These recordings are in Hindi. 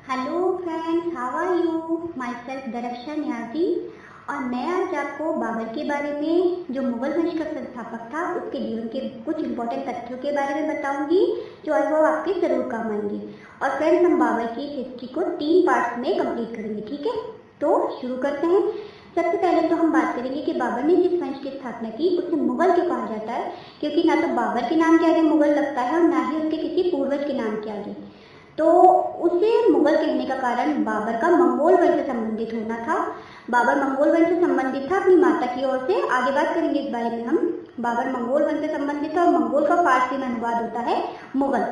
Hello friends, how are you? Myself Darakhsha Niazi और मैं आज आपको बाबर के बारे में, जो मुगल वंश का संस्थापक था, उसके जीवन के कुछ इंपॉर्टेंट तथ्यों के बारे में बताऊंगी जो आज वो आपके जरूर काम आएंगे। और फ्रेंड्स, हम बाबर की हिस्ट्री को 3 पार्ट्स में कंप्लीट करेंगे, ठीक है? तो शुरू करते हैं। सबसे पहले तो हम बात करेंगे कि बाबर ने जिस वंश की स्थापना की उसे मुगल क्यों कहा जाता है, क्योंकि ना तो बाबर के नाम के आगे मुगल लगता है और ना ही उसके किसी पूर्वज के नाम के आगे। तो उसे मुगल कहने का कारण बाबर का मंगोल वंश से संबंधित होना था। बाबर मंगोल वंश से संबंधित था अपनी माता की ओर से। आगे बात करेंगे इस बारे में हम। बाबर मंगोल वंश से संबंधित था और मंगोल का फारसी में अनुवाद होता है मुगल।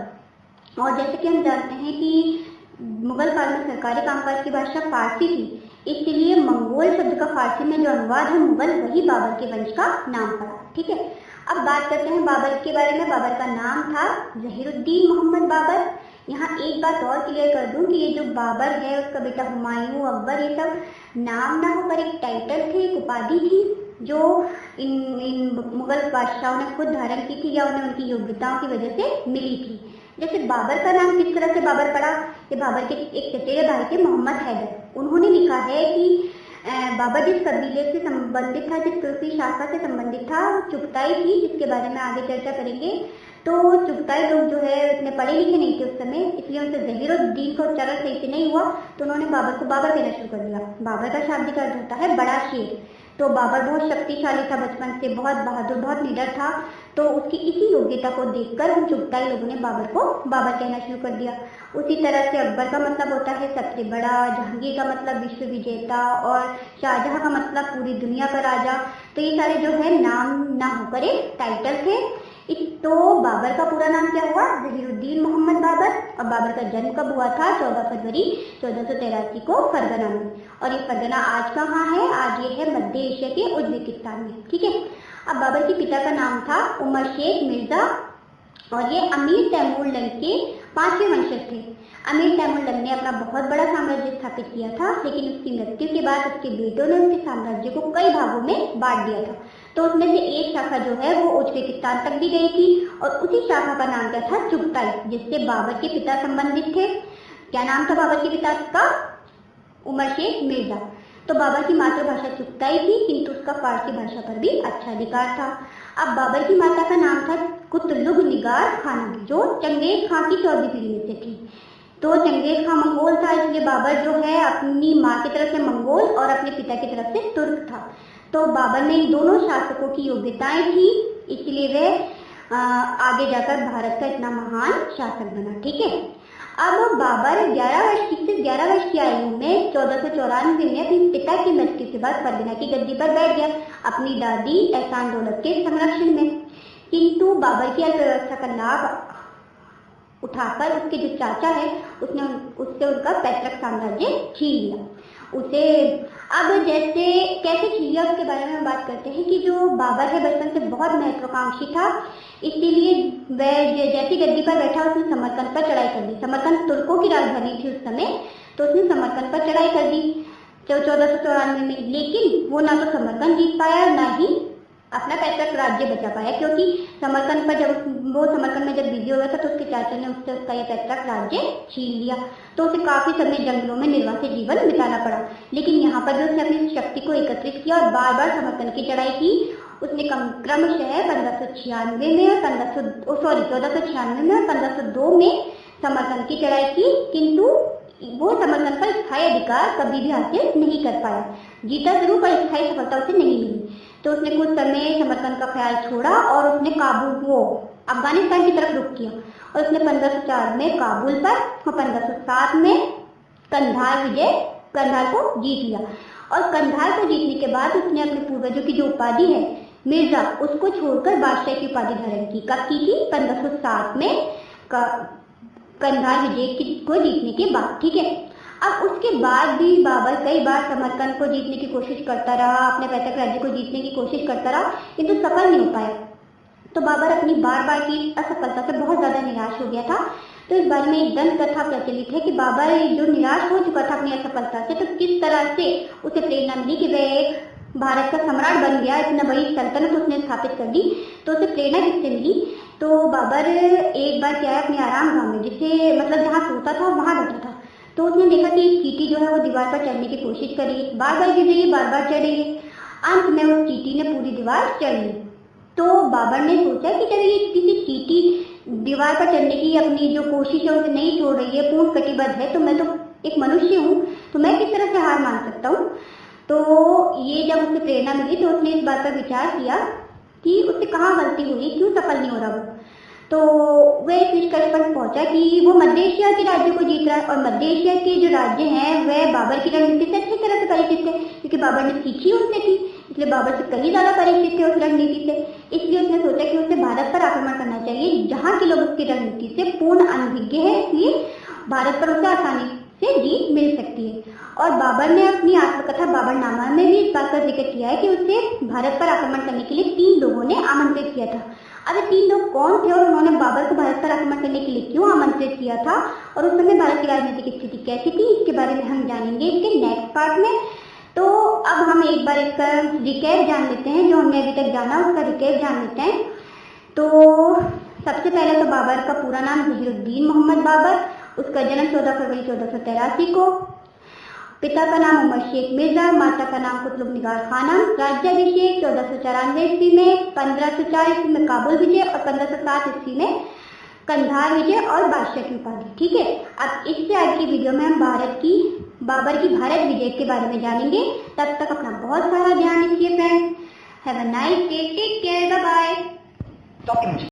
और जैसे कि हम जानते हैं कि मुगल काल में सरकारी कामकाज की भाषा फारसी थी, इसलिए मंगोल शब्द का फारसी में जो अनुवाद है मुगल, वही बाबर के वंश का नाम पड़ा। ठीक है, अब बात करते हैं बाबर के बारे में। बाबर का नाम था जहीरुद्दीन मोहम्मद बाबर। यहाँ एक बात और क्लियर कर दूं कि ये जो बाबर है, उसका बेटा हुमायूं, अकबर, ये सब नाम ना होकर एक टाइटल थे, एक उपाधि थी जो इन मुगल बादशाहों ने खुद धारण की थी या उन्हें उनकी योग्यताओं की वजह से मिली थी। जैसे बाबर का नाम किस तरह से बाबर पड़ा, ये बाबर के एक चचेरे भाई थे मोहम्मद हैदर। उन्होंने लिखा है कि बाबर जिस कबीले से संबंधित था, जिस तुर्की शाखा से संबंधित था, वो चुगताई थी, जिसके बारे में आगे चर्चा करेंगे। तो चुगताई लोग जो है इतने पढ़े लिखे नहीं थे उस समय, इसलिए उनसे जहीरुद्दीन का उच्चारण सही से नहीं हुआ, तो उन्होंने बाबर को बाबर कहना शुरू कर दिया। बाबर का शाब्दिक अर्थ होता है बड़ा शेर। तो बाबर बहुत शक्तिशाली था, बचपन से बहुत बहादुर, बहुत निडर था। तो उसकी इसी योग्यता को देखकर उन चुगताई लोगों ने बाबर को बाबर कहना शुरू कर दिया। उसी तरह से अकबर का मतलब होता है सबसे बड़ा, जहांगीर का मतलब विश्व विजेता और शाहजहां का मतलब पूरी दुनिया का राजा। तो ये सारे जो है नाम ना होकर एक टाइटल थे। तो बाबर का पूरा नाम क्या हुआ? जहीरुद्दीन मोहम्मद बाबर। और बाबर का जन्म कब हुआ था? 14 फरवरी 1483 को फरगना में। और ये फरगना आज कहाँ है? आज ये है मध्य एशिया के उज्बेकिस्तान में। ठीक है, अब बाबर के पिता का नाम था उमर शेख मिर्जा और ये अमीर तैमूर लंग के 5वें वंशज थे। अमीर तैमूर लंग ने अपना बहुत बड़ा साम्राज्य स्थापित किया था, लेकिन उसकी मृत्यु के बाद उसके बेटों ने उसके साम्राज्य को कई भागों में बांट दिया था। तो उसमें से एक शाखा जो है वो उज्बेकिस्तान तक भी गई थी और उसी शाखा का नाम क्या था? चुगताई, जिससे बाबर के पिता संबंधित थे। क्या नाम था बाबर के पिता का? उमर शेख मिर्जा। तो बाबर की मातृभाषा चुगताई थी, किंतु उसका फारसी भाषा पर भी अच्छा अधिकार था। अब बाबर की माता का नाम था कुतलुग निगार खानम, जो चंगेज खां की 14वीं पीढ़ी में से थी। तो चंगेज खां मंगोल था, इसलिए बाबर जो है अपनी माँ की तरफ से मंगोल और अपने पिता की तरफ से तुर्क था। तो बाबर में इन दोनों शासकों की योग्यताएं थी, इसलिए वह आगे जाकर भारत का इतना महान शासक बना। ठीक है, अब बाबर 11 वर्ष की आयु में 1494 में अपने पिता की मृत्यु के बाद फरगना की गद्दी पर बैठ गया, अपनी दादी एहसान दौलत के संरक्षण में। किंतु बाबर की अर्थव्यवस्था का लाभ उठाकर उसके जो चाचा है उससे उनका पैतृक साम्राज्य छीन लिया उसे। अब जैसे कैसे छीन लिया उसके बारे में हम बात करते हैं कि जो बाबर है बचपन से बहुत महत्वाकांक्षी था, इसीलिए वह जैसी गद्दी पर बैठा उसने समरकंद पर चढ़ाई कर दी। समरकंद तुर्कों की राजधानी थी उस समय, तो उसने समरकंद पर चढ़ाई कर दी 1494 में। लेकिन वो ना तो समरकंद जीत पाया, ना ही अपना पैतृक राज्य बचा पाया, क्योंकि समरकंद पर समरकंद में जब बिजी हो गया था तो उसके चाचा ने उससे उसका यह पैतृक राज्य छीन लिया। तो उसे काफी समय जंगलों में निर्वासित जीवन बिताना पड़ा। लेकिन यहाँ पर भी उसने अपनी शक्ति को एकत्रित किया और बार बार समरकंद की चढ़ाई की। उसने क्रमशः 1496 में और 1496 में और 1502 में समरकंद की चढ़ाई की, किंतु वो समरकंद पर स्थायी अधिकार कभी भी हासिल नहीं कर पाया। जीता जरूर पर स्थायी सफलता उसे नहीं मिली। तो उसने कुछ समय समरकंद का ख्याल छोड़ा और उसने अफगानिस्तान की तरफ रुख किया और उसने 1504 में काबुल पर और 1507 में कंधार को जीत लिया। और कंधार को जीतने के बाद उसने अपने पूर्वजों की जो उपाधि है मिर्जा, उसको छोड़कर बादशाह की उपाधि धारण की। कब की थी? 1507 में कंधार विजय को जीतने के बाद। ठीक है, अब उसके बाद भी बाबर कई बार समरकंद को जीतने की कोशिश करता रहा, अपने पैतृक राज्य को जीतने की कोशिश करता रहा, किंतु सफल नहीं हो पाया। तो बाबर अपनी बार बार की असफलता से बहुत ज्यादा निराश हो गया था। तो इस बारे में एक दंत कथा प्रचलित है कि बाबर जो निराश हो चुका था अपनी असफलता से, तो किस तरह से उसे प्रेरणा मिली कि वह एक भारत का सम्राट बन गया, इतना बड़ी सल्तनत उसने स्थापित कर दी। तो उसे प्रेरणा किससे मिली? तो बाबर एक बार क्या है अपने आराम गांव में, जिसे मतलब जहाँ सोता था वहां बैठा था, तो उसने देखा कि एक चींटी जो है वो दीवार पर चढ़ने की कोशिश कर रही है, बार बार गिर रही है, बार बार चढ़ रही है। अंत में उस चींटी ने पूरी दीवार चढ़ ली। तो बाबर ने सोचा कि जब ये किसी चींटी दीवार पर चढ़ने की अपनी जो कोशिश है उसे नहीं छोड़ रही है, पूर्ण कटिबद्ध है, तो मैं तो एक मनुष्य हूँ, तो मैं किस तरह से हार मान सकता हूँ। तो ये जब उसे प्रेरणा मिली तो उसने इस बात पर विचार किया कि उससे कहाँ गलती हुई, क्यों सफल नहीं हो रहा वो। तो वह इस निष्कर्ष पर पहुंचा कि वो मध्य एशिया के राज्य को जीत रहा है, और मध्य एशिया के जो राज्य हैं वह बाबर की रणनीति से अच्छी तरह से परिचित है, क्योंकि बाबर ने सीखी उनसे थी, इसलिए बाबर से कहीं ज्यादा परिचित थे उस रणनीति से। इसलिए उसने सोचा कि उसे भारत पर आक्रमण करना चाहिए, जहाँ के लोग उसकी रणनीति से पूर्ण अनभिज्ञ है, इसलिए भारत पर उसे आसानी से जीत मिल सकती है। और बाबर ने अपनी आत्मकथा बाबरनामा में भी इस बात का जिक्र किया है कि उसे भारत पर आक्रमण करने के लिए 3 लोगों ने आमंत्रित किया था। अब ये 3 लोग कौन थे और उन्होंने बाबर को भारत पर आक्रमण करने के लिए क्यों आमंत्रित किया था, और उस समय भारत की राजनीतिक स्थिति कैसी थी, इसके बारे में हम जानेंगे इसके नेक्स्ट पार्ट में। तो अब हम एक बार इसका रिकैप जान लेते हैं, जो हमने अभी तक जाना उसका रिकैप जान लेते हैं। तो सबसे पहले तो बाबर का पूरा नाम जहीरुद्दीन मोहम्मद बाबर, उसका जन्म 14 फरवरी 1483 को। पिता का नाम उमर शेख मिर्जा, माता का नाम कुतुब निगार खानम। राज्याभिषेक 1494 ईस्वी में, 1504 ईस्वी में काबुल विजय, और 1507 ईस्वी में कंधार विजय और बादशाह की उपाधि। ठीक है, अब इससे आज की वीडियो में हम बाबर की भारत विजय के बारे में जानेंगे। तब तक अपना बहुत सारा ध्यान रखिए friends. Have a nice day, take care, bye bye.